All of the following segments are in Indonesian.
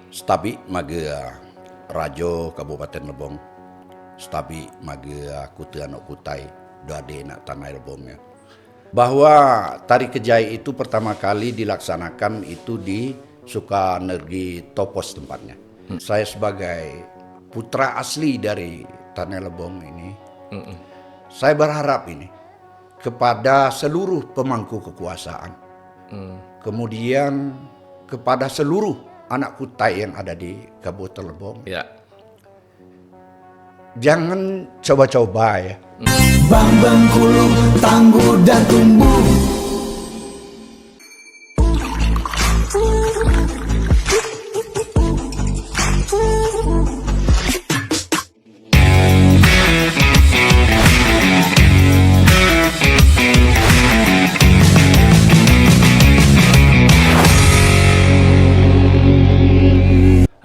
Stabi Magea Rajo Kabupaten Lebong, Stabi Magea Kuteanok Kutai, Dade nak tanah Lebongnya. Bahwa tari kejai itu pertama kali dilaksanakan itu di Sukanegi Topos tempatnya. Saya sebagai putra asli dari Tanah Lebong ini, saya berharap ini kepada seluruh pemangku kekuasaan, kemudian kepada seluruh anak kutai yang ada di Kabupaten Lebong, Ya. jangan coba-coba ya. Bang Bengkulu, tangguh dan tumbuh.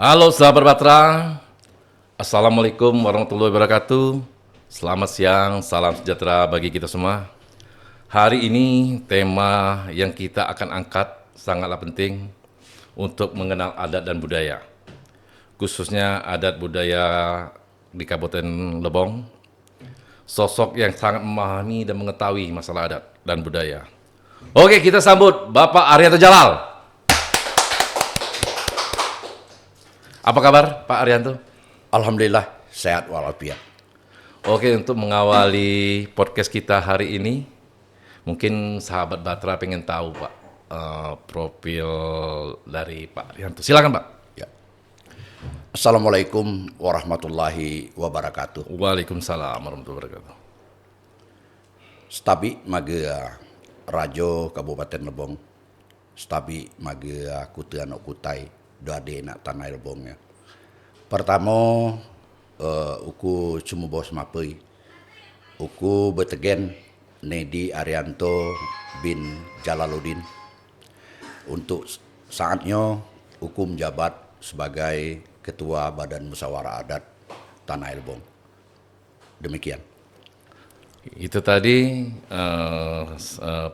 Halo sahabat Batra, Assalamualaikum warahmatullahi wabarakatuh. Selamat siang, salam sejahtera bagi kita semua. Hari ini tema yang kita akan angkat sangatlah penting untuk mengenal adat dan budaya. Khususnya adat budaya di Kabupaten Lebong. Sosok yang sangat memahami dan mengetahui masalah adat dan budaya. Oke, kita sambut Bapak Arianto Jalal. Apa kabar Pak Arianto? Alhamdulillah sehat walafiat. Oke, untuk mengawali podcast kita hari ini, mungkin sahabat Batra pengen tahu Pak profil dari Pak Arianto. Silakan Pak. Ya. Assalamualaikum warahmatullahi wabarakatuh. Waalaikumsalam warahmatullahi wabarakatuh. Stabi Magea Rajo Kabupaten Lebong, Stabi Magea Kuteanok Kutai, Dade nak tanah Lebongnya. Pertama, uku cuma bos mapei, uku betegen Nedi Arianto bin Jalaluddin. Untuk saatnya, uku menjabat sebagai Ketua Badan Musyawarah Adat Tanah Lebong. Demikian. Itu tadi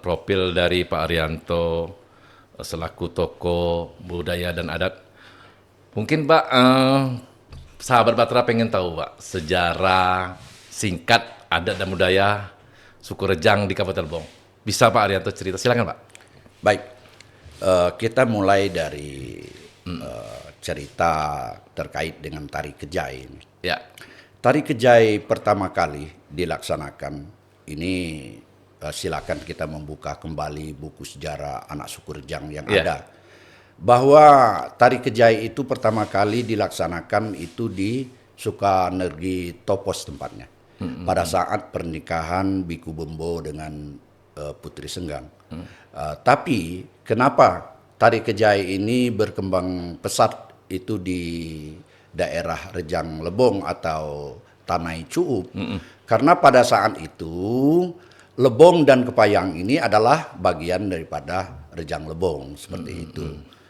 profil dari Pak Arianto selaku tokoh budaya dan adat. Mungkin Pak, sahabat Batra pengen tahu Pak sejarah singkat adat dan budaya suku Rejang di Kabupaten Lebong. Bisa Pak Arianto cerita? Silakan Pak. Baik, kita mulai dari cerita terkait dengan tari kejai ini. Ya. Tari kejai pertama kali dilaksanakan ini, silakan kita membuka kembali buku sejarah anak suku Rejang yang ada. Bahwa tari kejai itu pertama kali dilaksanakan itu di Sukanegi Topos tempatnya. Pada saat pernikahan Biku Bembo dengan Putri Senggang. Tapi kenapa tari kejai ini berkembang pesat itu di daerah Rejang Lebong atau Tanai Cuup? Karena pada saat itu Lebong dan Kepayang ini adalah bagian daripada Rejang Lebong, seperti itu.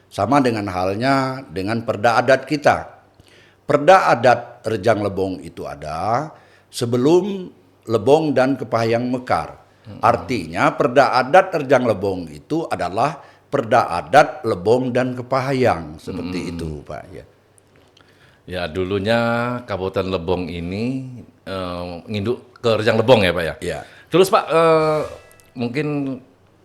Sama dengan halnya dengan perda adat kita. Perda adat Rejang Lebong itu ada sebelum Lebong dan Kepayang mekar. Artinya perda adat Rejang Lebong itu adalah perda adat Lebong dan Kepayang, seperti itu Pak. Ya. Ya, dulunya Kabupaten Lebong ini nginduk ke Rejang Lebong ya Pak ya? Ya. Terus Pak, mungkin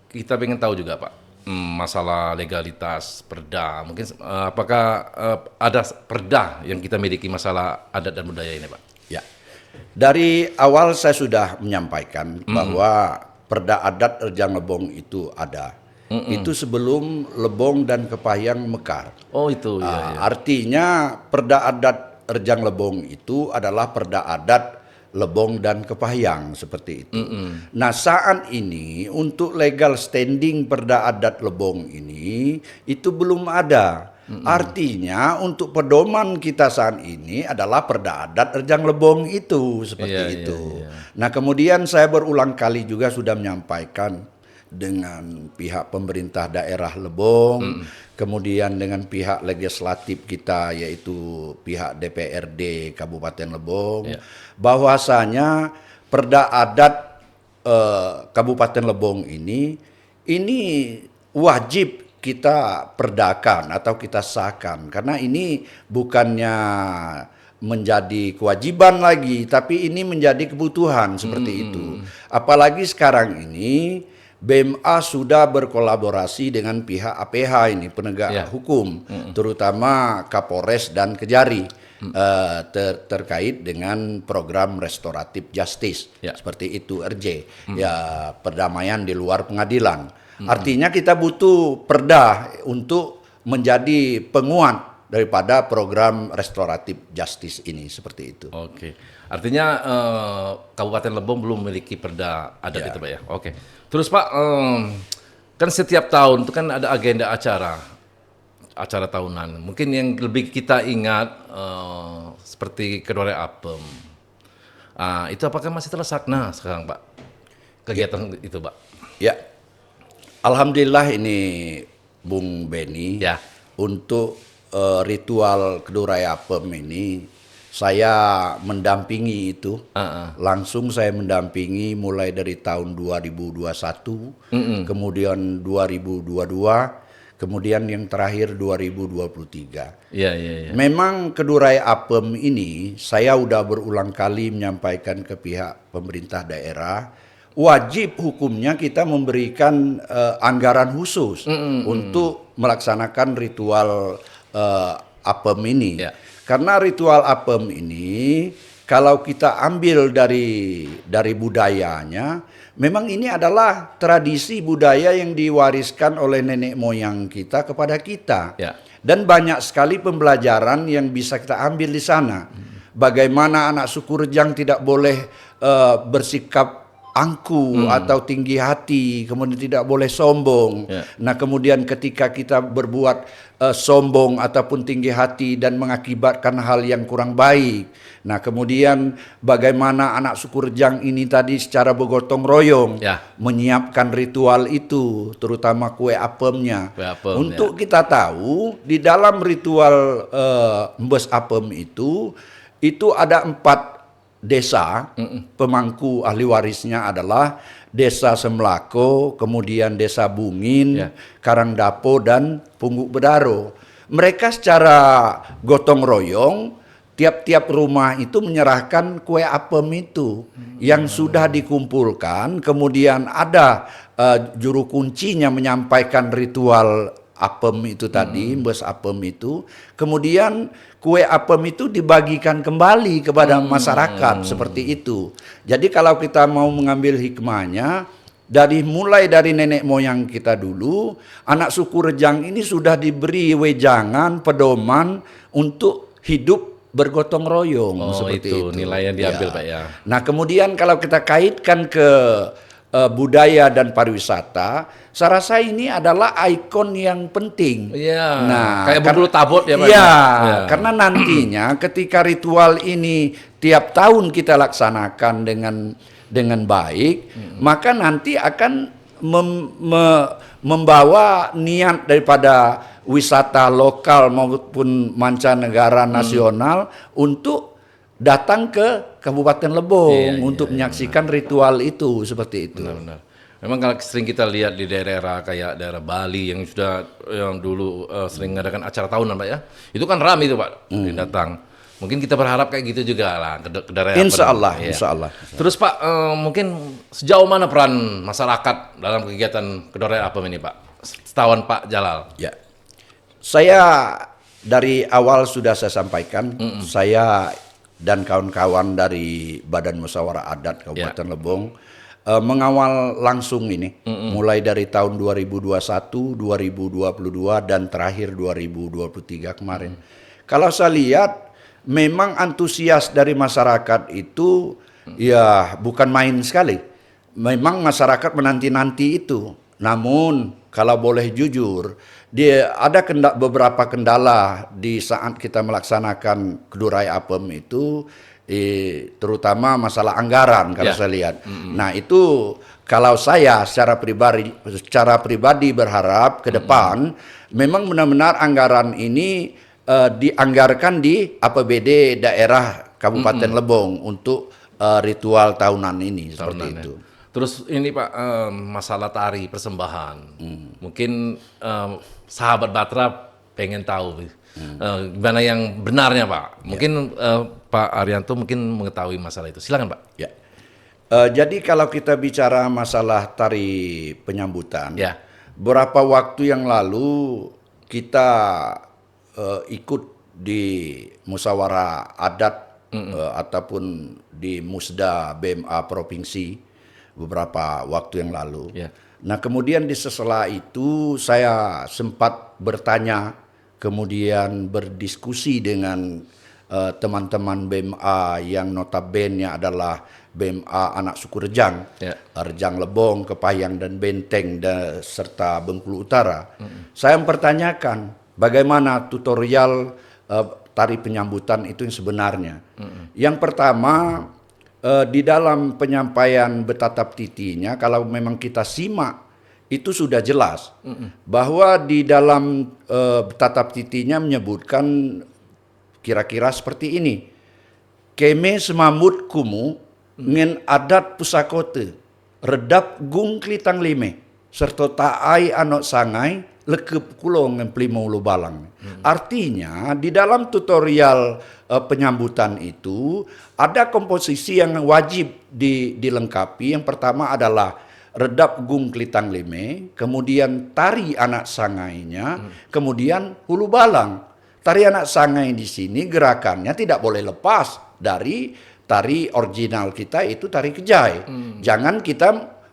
kita pengen tahu juga Pak, masalah legalitas perda. Mungkin apakah ada perda yang kita miliki masalah adat dan budaya ini Pak? Ya. Dari awal saya sudah menyampaikan bahwa perda adat Rejang Lebong itu ada. Itu sebelum Lebong dan Kepayang mekar. Oh itu ya. Artinya perda adat Rejang Lebong itu adalah perda adat Lebong dan Kepayang, seperti itu. Nah saat ini untuk legal standing perda adat Lebong ini itu belum ada. Artinya untuk pedoman kita saat ini adalah perda adat Rejang Lebong itu, seperti itu. Nah kemudian saya berulang kali juga sudah menyampaikan dengan pihak pemerintah daerah Lebong, kemudian dengan pihak legislatif kita yaitu pihak DPRD Kabupaten Lebong, bahwasanya perda adat Kabupaten Lebong ini wajib kita perdakan atau kita sahkan, karena ini bukannya menjadi kewajiban lagi, tapi ini menjadi kebutuhan seperti itu. Apalagi sekarang ini BMA sudah berkolaborasi dengan pihak APH ini, penegak hukum, terutama Kapolres dan Kejari, terkait dengan program restoratif justice, seperti itu RJ, ya perdamaian di luar pengadilan. Artinya kita butuh perda untuk menjadi penguat daripada program restoratif justice ini, seperti itu. Oke, artinya Kabupaten Lebong belum memiliki perda adat itu Pak ya. Oke, terus Pak, kan setiap tahun itu kan ada agenda acara tahunan. Mungkin yang lebih kita ingat seperti Kedore Apem. Itu apakah masih terlaksana sekarang Pak? Kegiatan itu Pak? Ya, alhamdulillah ini Bung Beni, untuk ritual Kedore Apem ini saya mendampingi itu. Langsung saya mendampingi mulai dari tahun 2021, kemudian 2022, kemudian yang terakhir 2023. Memang Kedore Apem ini saya udah berulang kali menyampaikan ke pihak pemerintah daerah, wajib hukumnya kita memberikan anggaran khusus untuk melaksanakan ritual apem ini. Karena ritual apem ini kalau kita ambil dari budayanya, memang ini adalah tradisi budaya yang diwariskan oleh nenek moyang kita kepada kita. Dan banyak sekali pembelajaran yang bisa kita ambil di sana. Bagaimana anak suku Rejang tidak boleh bersikap angku atau tinggi hati, kemudian tidak boleh sombong. Nah, kemudian ketika kita berbuat sombong ataupun tinggi hati dan mengakibatkan hal yang kurang baik. Nah, kemudian bagaimana anak suku Rejang ini tadi secara bergotong royong menyiapkan ritual itu, terutama kue apemnya. Untuk kita tahu di dalam ritual Mbes Apem itu ada 4 desa, pemangku ahli warisnya adalah Desa Semlako, kemudian Desa Bungin, Karangdapo, dan Pungguk Bedaro. Mereka secara gotong royong, tiap-tiap rumah itu menyerahkan kue apem itu yang sudah dikumpulkan, kemudian ada juru kuncinya menyampaikan ritual apem itu tadi, Mbes Apem itu, kemudian kue apem itu dibagikan kembali kepada masyarakat, seperti itu. Jadi kalau kita mau mengambil hikmahnya, mulai dari nenek moyang kita dulu, anak suku Rejang ini sudah diberi wejangan, pedoman untuk hidup bergotong royong, seperti itu. Nilai yang diambil Pak ya. Nah, kemudian kalau kita kaitkan ke budaya dan pariwisata, saya rasa ini adalah ikon yang penting. Nah, kayak Bengkulu Tabot ya Pak. Karena nantinya ketika ritual ini tiap tahun kita laksanakan dengan baik, maka nanti akan membawa niat daripada wisata lokal maupun mancanegara nasional untuk datang ke Kabupaten Lebong untuk menyaksikan ritual itu, seperti itu. Benar. Memang kalau sering kita lihat di daerah kayak daerah Bali yang dulu sering mengadakan acara tahunan Pak ya, itu kan ramai itu Pak datang. Mungkin kita berharap kayak gitu juga lah ke daerah. Insya Allah. Terus Pak, mungkin sejauh mana peran masyarakat dalam kegiatan Kedore Apem ini Pak? Setahuan Pak Jalal. Ya, saya dari awal sudah saya sampaikan, saya dan kawan-kawan dari Badan Musyawarah Adat Kabupaten Lebong mengawal langsung ini, mulai dari tahun 2021, 2022, dan terakhir 2023 kemarin. Kalau saya lihat, memang antusias dari masyarakat itu ya bukan main sekali. Memang masyarakat menanti-nanti itu. Namun kalau boleh jujur, ada beberapa kendala di saat kita melaksanakan Kedore Apem itu, terutama masalah anggaran kalau saya lihat. Nah, itu kalau saya secara pribadi berharap ke depan memang benar-benar anggaran ini dianggarkan di APBD daerah Kabupaten Lebong untuk ritual tahunan ini, seperti itu. Terus ini Pak, masalah tari persembahan. Mungkin sahabat Batra pengen tahu gimana yang benarnya Pak. Mungkin Pak Arianto mungkin mengetahui masalah itu. Silakan Pak. Ya. Jadi kalau kita bicara masalah tari penyambutan, Ya. beberapa waktu yang lalu kita ikut di musyawarah adat ataupun di Musda BMA provinsi beberapa waktu yang lalu. Ya. Nah kemudian di sela itu saya sempat bertanya, kemudian berdiskusi dengan teman-teman BMA yang notabene adalah BMA anak suku Rejang, Ya. Rejang Lebong, Kepayang dan Benteng serta Bengkulu Utara. Saya mempertanyakan bagaimana tutorial tari penyambutan itu yang sebenarnya. Yang pertama, di dalam penyampaian Betatap Titinya, kalau memang kita simak itu sudah jelas bahwa di dalam Betatap Titinya menyebutkan kira-kira seperti ini. Keme semamut kumu ngen adat pusakote redap gung klitang lime serta taai anok sangai lekep kulo ngen plimo ulu balang. Artinya di dalam tutorial penyambutan itu ada komposisi yang wajib dilengkapi. Yang pertama adalah redap gung klitang lime, kemudian tari anak sangainya, kemudian hulu balang. Tari anak sangai di sini gerakannya tidak boleh lepas dari tari original kita, itu tari kejai. Jangan kita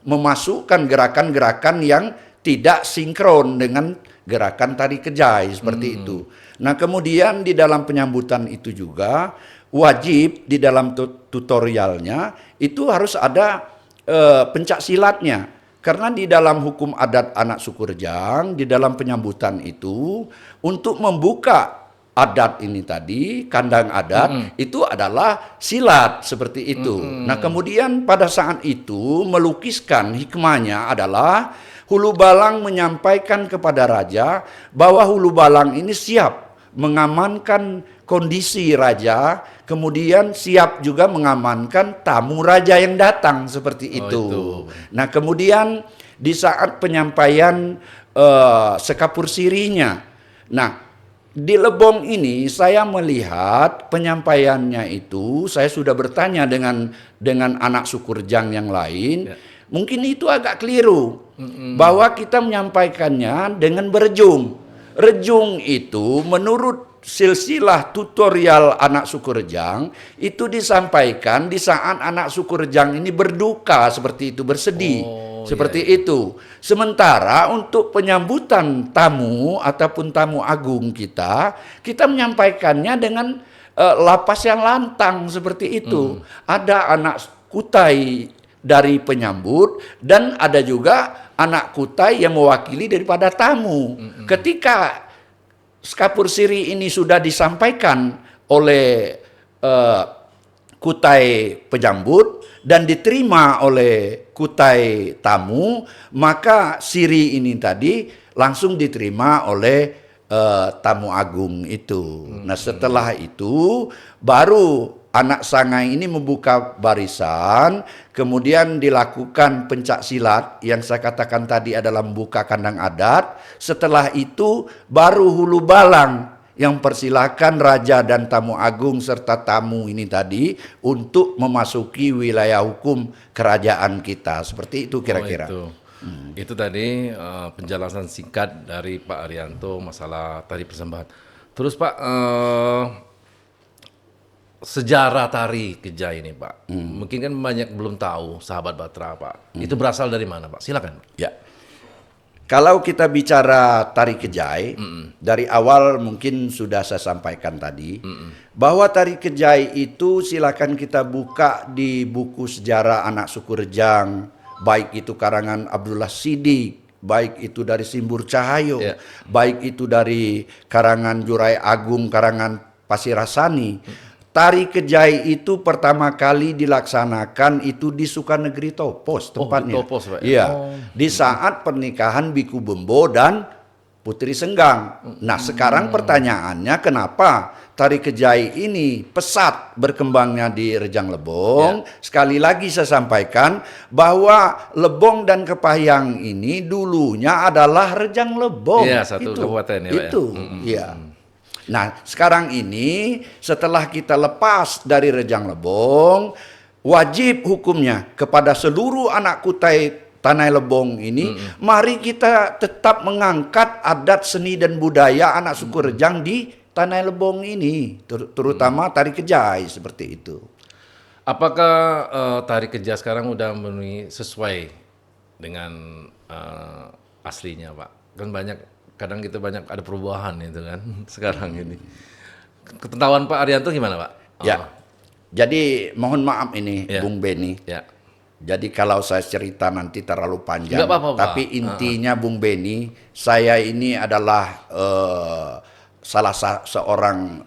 memasukkan gerakan-gerakan yang tidak sinkron dengan gerakan tari kejai seperti itu. Nah kemudian di dalam penyambutan itu juga wajib di dalam tutorialnya itu harus ada pencak silatnya. Karena di dalam hukum adat anak suku Rejang, di dalam penyambutan itu untuk membuka adat ini tadi, kandang adat itu adalah silat seperti itu. Nah kemudian pada saat itu melukiskan hikmahnya adalah Hulu Balang menyampaikan kepada raja bahwa Hulu Balang ini siap mengamankan kondisi raja, kemudian siap juga mengamankan tamu raja yang datang seperti itu. Nah kemudian di saat penyampaian sekapur sirinya, nah di Lebong ini saya melihat penyampaiannya itu, saya sudah bertanya dengan anak suku Rejang yang lain, mungkin itu agak keliru bahwa kita menyampaikannya dengan berjung. Rejung itu menurut silsilah tutorial anak suku Rejang itu disampaikan di saat anak suku Rejang ini berduka seperti itu, bersedih seperti itu. Sementara untuk penyambutan tamu ataupun tamu agung kita menyampaikannya dengan lapas yang lantang seperti itu. Ada anak kutai dari penyambut dan ada juga anak kutai yang mewakili daripada tamu. Ketika skapur siri ini sudah disampaikan oleh kutai penyambut dan diterima oleh kutai tamu, maka siri ini tadi langsung diterima oleh tamu agung itu. Nah setelah itu baru anak sangai ini membuka barisan, kemudian dilakukan pencak silat yang saya katakan tadi adalah membuka kandang adat. Setelah itu baru hulu balang yang persilahkan raja dan tamu agung serta tamu ini tadi untuk memasuki wilayah hukum kerajaan kita. Seperti itu kira-kira. Itu tadi penjelasan singkat dari Pak Arianto masalah tari persembahan. Terus Pak, sejarah tari kejai ini Pak, mungkin kan banyak belum tahu sahabat Batra Pak. Itu berasal dari mana Pak? Silakan. Ya. Kalau kita bicara tari kejai, dari awal mungkin sudah saya sampaikan tadi, bahwa tari kejai itu silakan kita buka di buku sejarah anak suku Rejang, baik itu karangan Abdullah Sidik, baik itu dari Simbur Cahayu, baik itu dari karangan Jurai Agung, karangan Pasir Hasani. Tari kejai itu pertama kali dilaksanakan itu di Sukanegeri Topos tempatnya. Topos, Pak. Iya. Di saat pernikahan Biku Bembo dan Putri Senggang. Nah, sekarang pertanyaannya kenapa tari Kejai ini pesat berkembangnya di Rejang Lebong? Sekali lagi saya sampaikan bahwa Lebong dan Kepahyang ini dulunya adalah Rejang Lebong. Iya, satu kabupaten ya, Pak, ya. Itu, iya. Nah, sekarang ini setelah kita lepas dari Rejang Lebong, wajib hukumnya kepada seluruh anak kutai Tanah Lebong ini, mari kita tetap mengangkat adat seni dan budaya anak suku Rejang di Tanah Lebong ini, terutama tari Kejai seperti itu. Apakah tari Kejai sekarang udah memenuhi sesuai dengan aslinya, Pak? Kan kadang kita banyak ada perubahan itu kan sekarang ini. Pengetahuan Pak Arianto gimana, Pak? Ya, jadi mohon maaf ini Ya. Bung Beni. Ya. Jadi kalau saya cerita nanti terlalu panjang. Nggak apa-apa, Pak. Tapi intinya Bung Beni, saya ini adalah salah seorang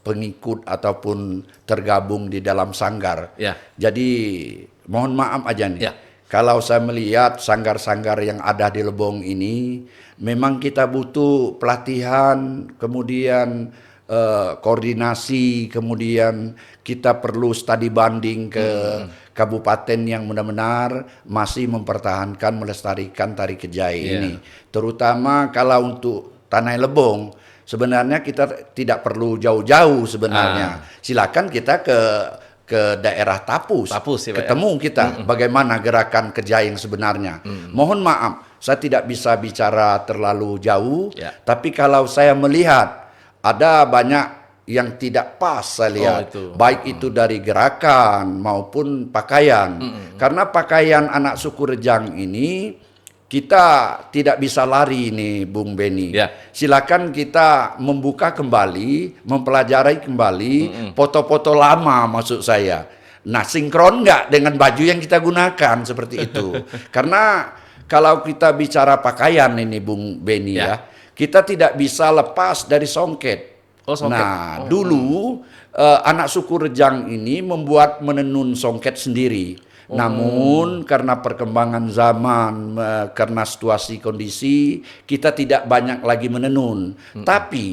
pengikut ataupun tergabung di dalam sanggar. Ya. Jadi mohon maaf aja nih. Ya. Kalau saya melihat sanggar-sanggar yang ada di Lebong ini, memang kita butuh pelatihan, kemudian koordinasi, kemudian kita perlu studi banding ke kabupaten yang benar-benar masih mempertahankan, melestarikan tari Kejai ini. Terutama kalau untuk Tanah Lebong, sebenarnya kita tidak perlu jauh-jauh sebenarnya. Silakan kita ke daerah Tapus, ya, Pak, ketemu kita bagaimana gerakan Kejai yang sebenarnya. Mohon maaf, saya tidak bisa bicara terlalu jauh, tapi kalau saya melihat ada banyak yang tidak pas saya lihat, baik itu dari gerakan maupun pakaian. Karena pakaian anak suku Rejang ini kita tidak bisa lari nih Bung Beni. Silakan kita membuka kembali, mempelajari kembali foto-foto lama maksud saya. Nah, sinkron nggak dengan baju yang kita gunakan seperti itu. Karena kalau kita bicara pakaian ini Bung Beni ya, kita tidak bisa lepas dari songket. Nah, dulu anak suku Rejang ini membuat menenun songket sendiri. Namun karena perkembangan zaman, karena situasi kondisi, kita tidak banyak lagi menenun. Tapi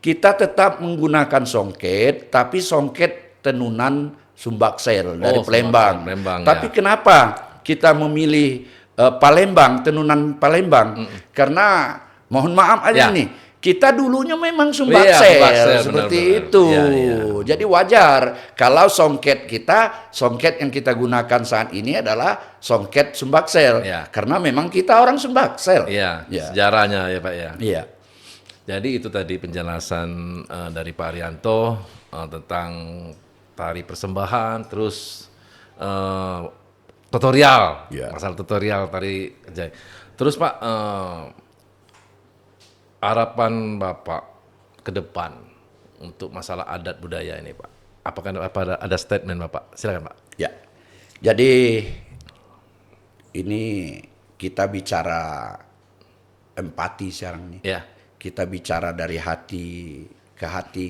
kita tetap menggunakan songket, tapi songket tenunan Sumbaksel dari Palembang. Tapi kenapa kita memilih Palembang, tenunan Palembang? Karena mohon maaf aja nih, kita dulunya memang Sumbaksel seperti itu. Jadi wajar kalau songket yang kita gunakan saat ini adalah songket Sumbaksel. Karena memang kita orang Sumbaksel. Sejarahnya ya Pak ya. Iya. Jadi itu tadi penjelasan dari Pak Arianto tentang tari persembahan, terus tutorial, masalah tutorial tari Kejai. Terus Pak, harapan Bapak ke depan untuk masalah adat budaya ini, Pak. Apakah ada statement Bapak? Silakan, Pak. Ya. Jadi ini kita bicara empati sekarang nih. Kita bicara dari hati ke hati.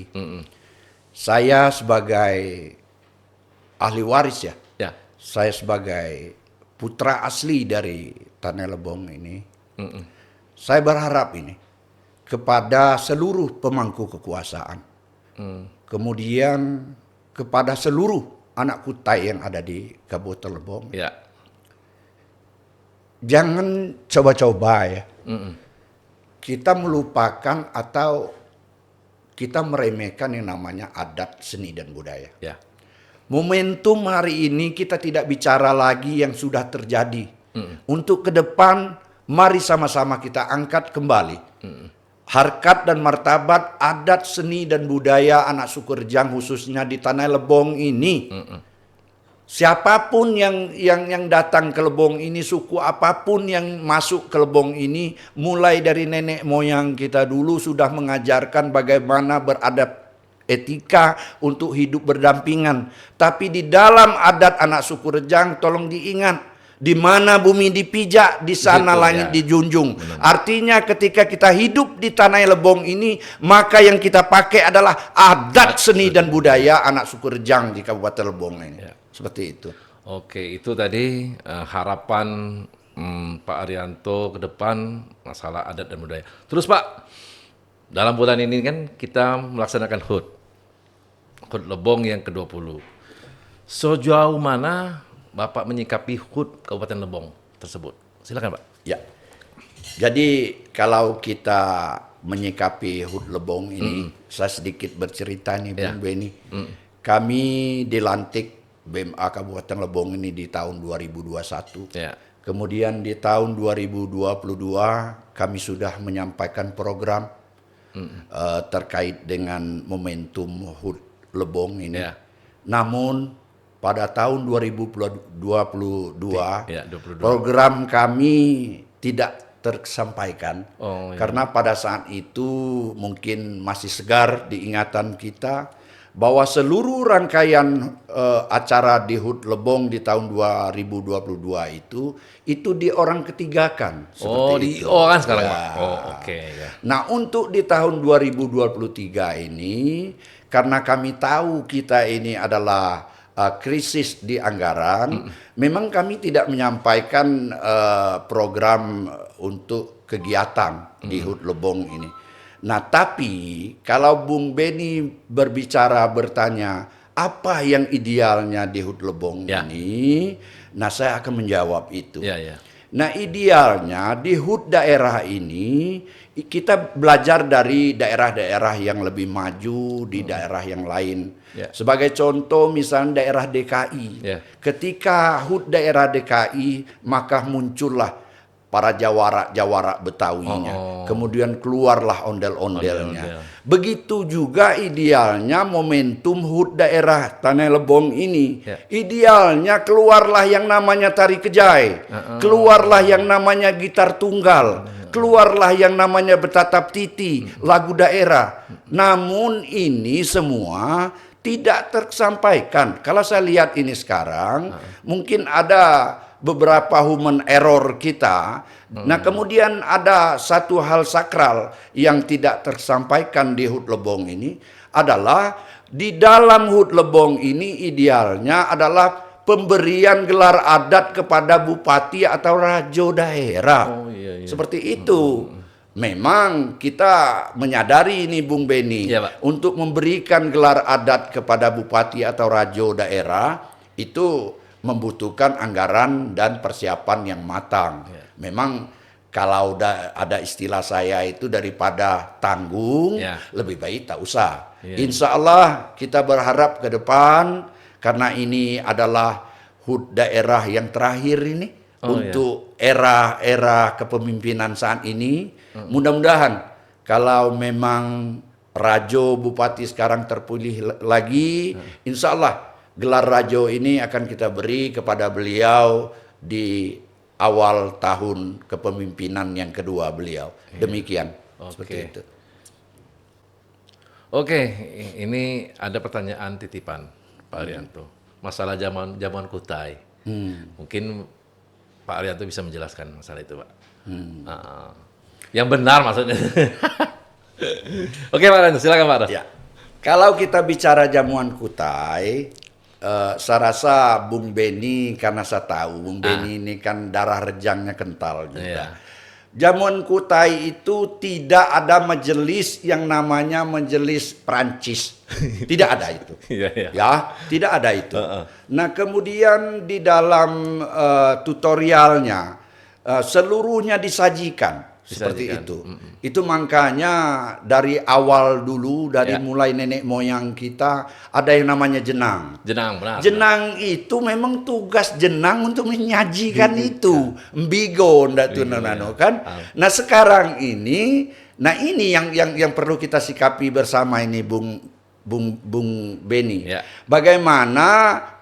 Saya sebagai ahli waris ya. Saya sebagai putra asli dari Tanah Lebong ini. Saya berharap ini kepada seluruh pemangku kekuasaan, kemudian kepada seluruh anak kutai yang ada di Kabupaten Lebong, jangan coba-coba ya, kita melupakan atau kita meremehkan yang namanya adat, seni dan budaya. Momentum hari ini kita tidak bicara lagi yang sudah terjadi. Untuk ke depan, mari sama-sama kita angkat kembali harkat dan martabat adat, seni dan budaya anak suku Rejang khususnya di Tanah Lebong ini. Siapapun yang datang ke Lebong ini, suku apapun yang masuk ke Lebong ini, mulai dari nenek moyang kita dulu sudah mengajarkan bagaimana beradab etika untuk hidup berdampingan. Tapi di dalam adat anak suku Rejang tolong diingat, di mana bumi dipijak, di sana langit dijunjung. Artinya ketika kita hidup di Tanah Lebong ini, maka yang kita pakai adalah adat, seni dan budaya anak suku Rejang di Kabupaten Lebong ini. Seperti itu. Oke, itu tadi harapan Pak Arianto ke depan masalah adat dan budaya. Terus Pak, dalam bulan ini kan kita melaksanakan HUT Lebong yang ke-20. Sejauh mana Bapak menyikapi HUT Kabupaten Lebong tersebut? Silakan Pak. Ya. Jadi kalau kita menyikapi HUT Lebong ini, saya sedikit bercerita nih Bung Beni. Kami dilantik BMA Kabupaten Lebong ini di tahun 2021. Ya. Kemudian di tahun 2022 kami sudah menyampaikan program terkait dengan momentum HUT Lebong ini. Ya. Namun pada tahun 2022 22. program kami tidak tersampaikan karena pada saat itu mungkin masih segar di ingatan kita bahwa seluruh rangkaian acara di HUT Lebong di tahun 2022 itu di orang ketigakan seperti itu. Kan sekarang Ya. Pak. Oke. Ya. Nah, untuk di tahun 2023 ini karena kami tahu kita ini adalah krisis di anggaran, memang kami tidak menyampaikan program untuk kegiatan di HUT Lebong ini. Nah, tapi kalau Bung Beni bertanya apa yang idealnya di HUT Lebong ini, nah saya akan menjawab itu. Ya. Nah, idealnya di HUT daerah ini kita belajar dari daerah-daerah yang lebih maju di daerah yang lain. Ya. Sebagai contoh misalnya daerah DKI. Ya. Ketika HUT daerah DKI maka muncullah para jawara-jawara Betawinya. Kemudian keluarlah ondel-ondelnya. Begitu juga idealnya momentum HUT daerah Tanah Lebong ini. Ya. Idealnya keluarlah yang namanya tari kejai. Keluarlah yang namanya gitar tunggal. Keluarlah yang namanya bertatap titi, lagu daerah. Namun ini semua tidak tersampaikan. Kalau saya lihat ini sekarang, mungkin ada beberapa human error kita. Nah, kemudian ada satu hal sakral yang tidak tersampaikan di HUT Lebong ini adalah di dalam HUT Lebong ini idealnya adalah pemberian gelar adat kepada bupati atau rajo daerah. Seperti itu. Memang kita menyadari ini Bung Beni, untuk memberikan gelar adat kepada bupati atau rajo daerah itu membutuhkan anggaran dan persiapan yang matang. Memang kalau ada istilah saya itu daripada tanggung, lebih baik tak usah. Insya Allah kita berharap ke depan karena ini adalah HUT daerah yang terakhir ini untuk era kepemimpinan saat ini. Mudah-mudahan kalau memang rajo bupati sekarang terpilih lagi, insya Allah gelar rajo ini akan kita beri kepada beliau di awal tahun kepemimpinan yang kedua beliau. Demikian. Seperti itu. Oke, ini ada pertanyaan titipan Pak Arianto. Masalah jamuan kutai. Mungkin Pak Arianto bisa menjelaskan masalah itu, Pak. Yang benar maksudnya. Oke, Pak Arianto, silakan Pak. Ya. Kalau kita bicara jamuan kutai, saya rasa Bung Beni, karena saya tahu Bung Beni ini kan darah rejangnya kental juga. Jamuan kutai itu tidak ada majelis yang namanya majelis Prancis. Tidak ada itu. Ya, tidak ada itu. Nah, kemudian di dalam tutorialnya seluruhnya disajikan. Seperti itu. Itu makanya dari awal dulu, dari mulai nenek moyang kita ada yang namanya jenang. Benar. Jenang itu memang tugas jenang untuk menyajikan itu. Mbigo kan. Nah, sekarang ini, ini yang perlu kita sikapi bersama ini Bung Beni. Bagaimana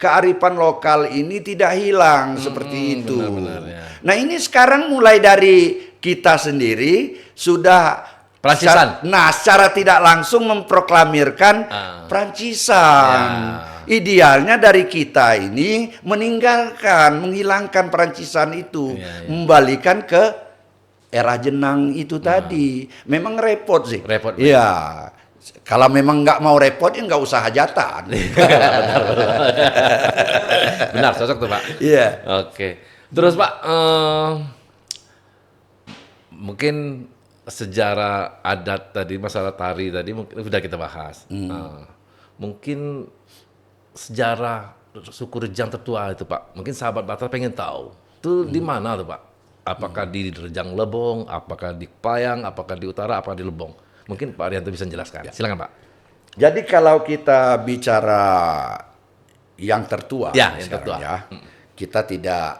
kearifan lokal ini tidak hilang seperti itu. Benar. Nah, ini sekarang mulai dari kita sendiri sudah Prancisan. Secara tidak langsung memproklamirkan Prancisan. Idealnya dari kita ini menghilangkan Prancisan itu, membalikan ke era jenang itu tadi. Memang repot sih. Iya. Kalau memang nggak mau repot ya nggak usah hajatan. Benar, cocok tuh Pak. Iya. Oke. Terus Pak, mungkin sejarah adat tadi, masalah tari tadi mungkin sudah kita bahas. Mungkin sejarah suku Rejang tertua itu Pak, mungkin sahabat Batra pengen tahu, itu di mana tuh Pak? Apakah di Rejang Lebong, apakah di Payang, apakah di Utara, apakah di Lebong? Mungkin Pak Arianto bisa menjelaskan. Silakan Pak. Jadi kalau kita bicara yang tertua, Ya, yang sekarang tertua. ya, kita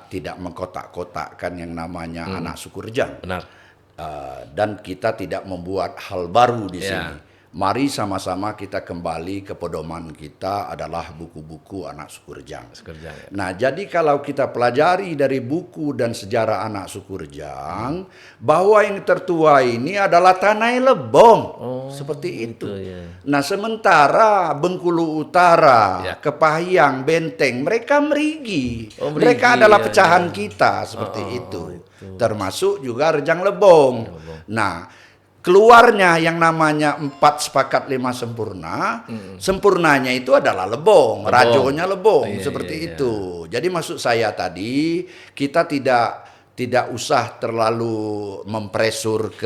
tidak mengkotak-kotakkan yang namanya anak suku Rejang. Benar. Dan kita tidak membuat hal baru di Ya. sini. Mari sama-sama kita kembali ke pedoman kita adalah buku-buku anak suku Rejang. Sekerja, ya. Nah, jadi kalau kita pelajari dari buku dan sejarah anak suku Rejang, bahwa yang tertua ini adalah Tanai Lebong, seperti itu. ya. Nah, sementara Bengkulu Utara, Ya. Kepahyang, Benteng, mereka merigi. Oh, merigi, Mereka adalah ya, pecahan kita seperti itu. Termasuk juga Rejang Lebong. Nah, keluarnya yang namanya 4 sepakat 5 sempurna, sempurnanya itu adalah Lebong, rajonya Lebong, seperti itu. Jadi maksud saya tadi, kita tidak usah terlalu mempresur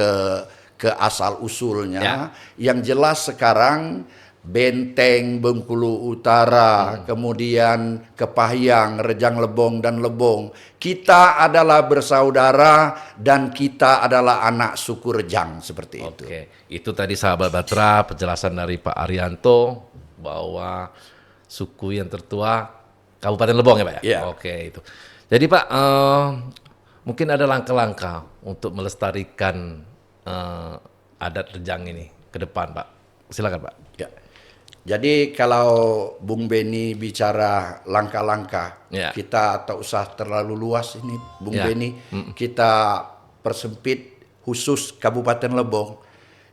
ke asal usulnya. Yang jelas sekarang Benteng, Bengkulu Utara, kemudian Kepahyang, Rejang Lebong dan Lebong. Kita adalah bersaudara dan kita adalah anak suku Rejang, seperti itu. Oke, itu tadi sahabat Batra penjelasan dari Pak Arianto bahwa suku yang tertua Kabupaten Lebong ya Pak ya? Iya. Oke itu. Jadi Pak, mungkin ada langkah-langkah untuk melestarikan adat Rejang ini ke depan Pak. Silakan Pak. Ya. Jadi kalau Bung Beni bicara langkah-langkah, Ya. kita tak usah terlalu luas ini, Bung Ya. Beni. Kita persempit khusus Kabupaten Lebong.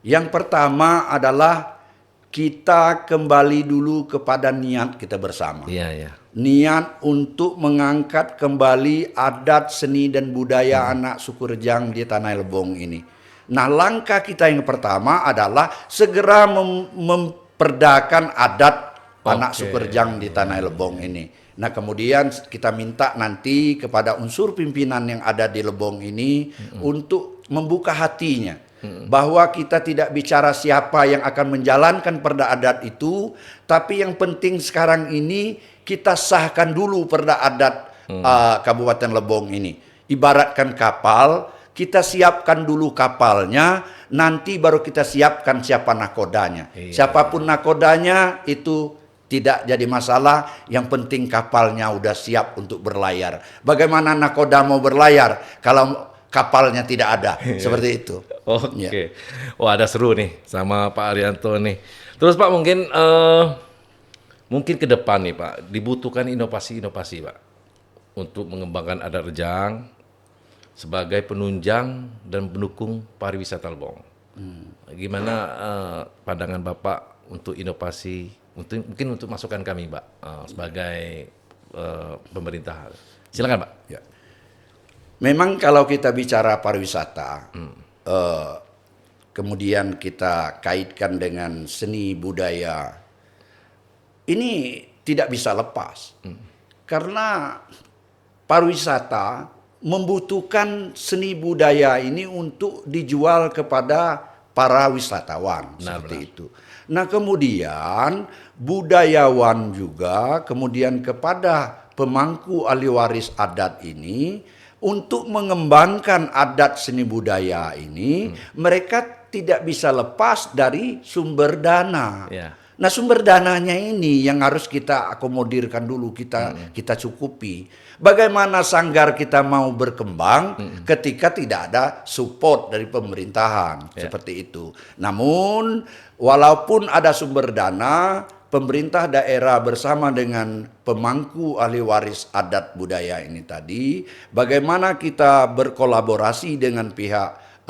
Yang pertama adalah kita kembali dulu kepada niat kita bersama. Iya, iya. Niat untuk mengangkat kembali adat, seni, dan budaya anak suku Rejang di Tanah Lebong ini. Nah, langkah kita yang pertama adalah segera memperdakan adat anak suku Rejang di Tanah Lebong ini. Nah, kemudian kita minta nanti kepada unsur pimpinan yang ada di Lebong ini untuk membuka hatinya. Bahwa kita tidak bicara siapa yang akan menjalankan perda adat itu, tapi yang penting sekarang ini kita sahkan dulu perda adat Kabupaten Lebong ini. Ibaratkan kapal, kita siapkan dulu kapalnya, nanti baru kita siapkan siapa nakodanya. Siapapun nakodanya itu tidak jadi masalah, yang penting kapalnya udah siap untuk berlayar. Bagaimana nakoda mau berlayar kalau kapalnya tidak ada? Seperti itu. Oke. Ya. Wah, ada seru nih sama Pak Arianto nih. Terus Pak mungkin ke depan nih Pak dibutuhkan inovasi-inovasi Pak untuk mengembangkan adat Rejang sebagai penunjang dan pendukung pariwisata Lebong. Gimana pandangan Bapak untuk inovasi, mungkin untuk masukan kami Pak sebagai pemerintah. Silakan Pak. Ya. Memang kalau kita bicara pariwisata, kemudian kita kaitkan dengan seni budaya, ini tidak bisa lepas. Karena pariwisata membutuhkan seni budaya ini untuk dijual kepada para wisatawan, seperti itu. Nah, kemudian budayawan juga, kemudian kepada pemangku ahli waris adat ini, untuk mengembangkan adat seni budaya ini, mereka tidak bisa lepas dari sumber dana. Ya. Nah, sumber dananya ini yang harus kita akomodirkan dulu, kita cukupi. Bagaimana sanggar kita mau berkembang ketika tidak ada support dari pemerintahan, seperti itu. Namun, walaupun ada sumber dana, pemerintah daerah bersama dengan pemangku ahli waris adat budaya ini tadi, bagaimana kita berkolaborasi dengan pihak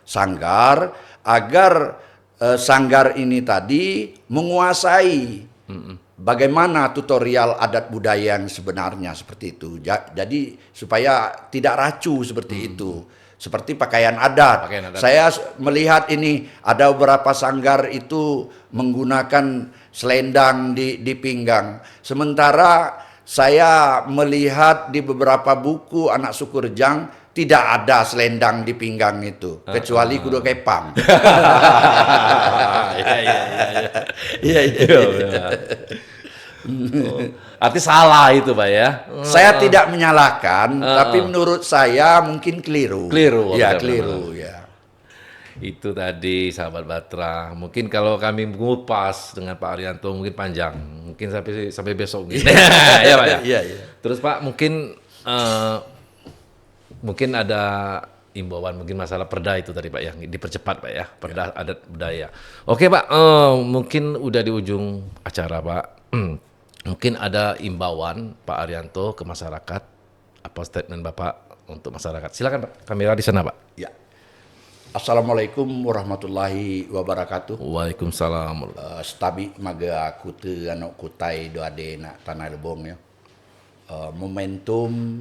sanggar agar sanggar ini tadi menguasai bagaimana tutorial adat budaya yang sebenarnya, seperti itu. Jadi supaya tidak racu seperti itu. Seperti pakaian adat. Saya melihat ini ada beberapa sanggar itu menggunakan selendang di pinggang. Sementara saya melihat di beberapa buku anak suku Rejang tidak ada selendang di pinggang itu, kecuali kuda kepang. Iya. Arti salah itu Pak ya. Saya tidak menyalahkan, tapi menurut saya mungkin keliru. Keliru. Ya, benar, keliru benar. ya. Itu tadi sahabat Batra. Mungkin kalau kami mengupas dengan Pak Arianto mungkin panjang. Mungkin sampai besok gitu. Ya Pak ya. Iya. Terus Pak mungkin ada imbauan mungkin masalah perda itu tadi Pak ya, dipercepat Pak ya, perda adat budaya. Oke Pak, mungkin udah di ujung acara Pak. Mungkin ada imbauan Pak Arianto ke masyarakat, apa statement Bapak untuk masyarakat. Silakan Pak, kamera di sana Pak. Ya. Assalamualaikum warahmatullahi wabarakatuh. Waalaikumsalam. Stabi maga kute anak kutai doade nak tanah lebong ya. Momentum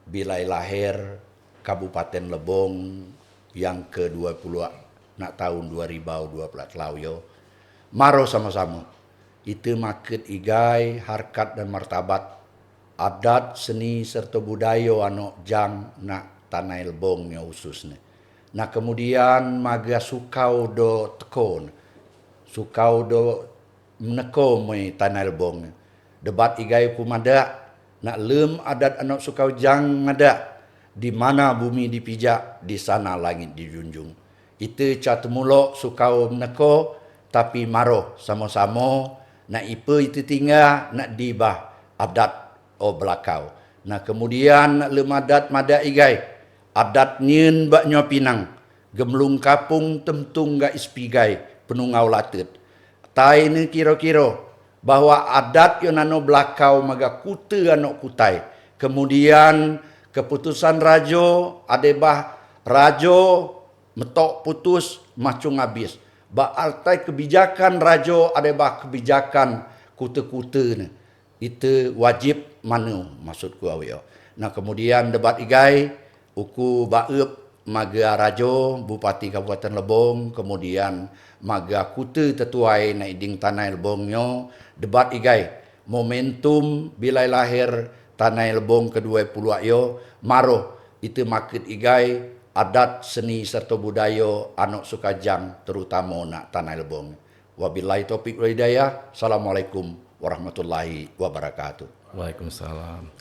bilai lahir Kabupaten Lebong yang ke-20 nak tahun 2012 lau yo. Maro sama-sama. Itu maket igai harkat dan martabat adat seni serta budaya anak jang nak tanah Lebong nya khususnya. Nah kemudian maga sukau do tekon. Sukau do meneko mai tanah Lebong. Debat igai pumada nak lem adat anak sukau jang ada. Di mana bumi dipijak, di sana langit dijunjung. Itu catemulok sukau meneko, tapi maro sama-sama. Nak ipa itu tinggal, nak dibah adat belakau. Nah kemudian nak lem adat mada igai. Adat nyen bak nyo pinang. Gemlung kapung temtung ga ispigai, penungau latut. Tai ni kira-kira bahwa adat yo nano belakau maga kute anok kutai. Kemudian keputusan rajo adebah rajo metok putus macung habis. Ba altai kebijakan rajo adebah kebijakan kute-kute ni. Itu wajib manu maksudku awio. Nah kemudian debat igai uku baep maga rajo bupati Kabupaten Lebong, kemudian maga kute tetuai na iding tanah Lebongnyo, debat igai momentum bilai lahir tanah Lebong ke-20 ayo maro itu maket igai adat seni serta budaya anak Sukajang terutama nak tanah Lebong. Wabillahi taufik wal hidayah. Assalamualaikum warahmatullahi wabarakatuh. Waalaikumsalam.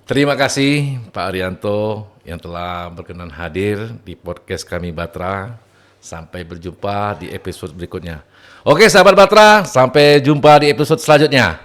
Terima kasih Pak Arianto yang telah berkenan hadir di podcast kami Batra. Sampai berjumpa di episode berikutnya. Oke sahabat Batra, sampai jumpa di episode selanjutnya.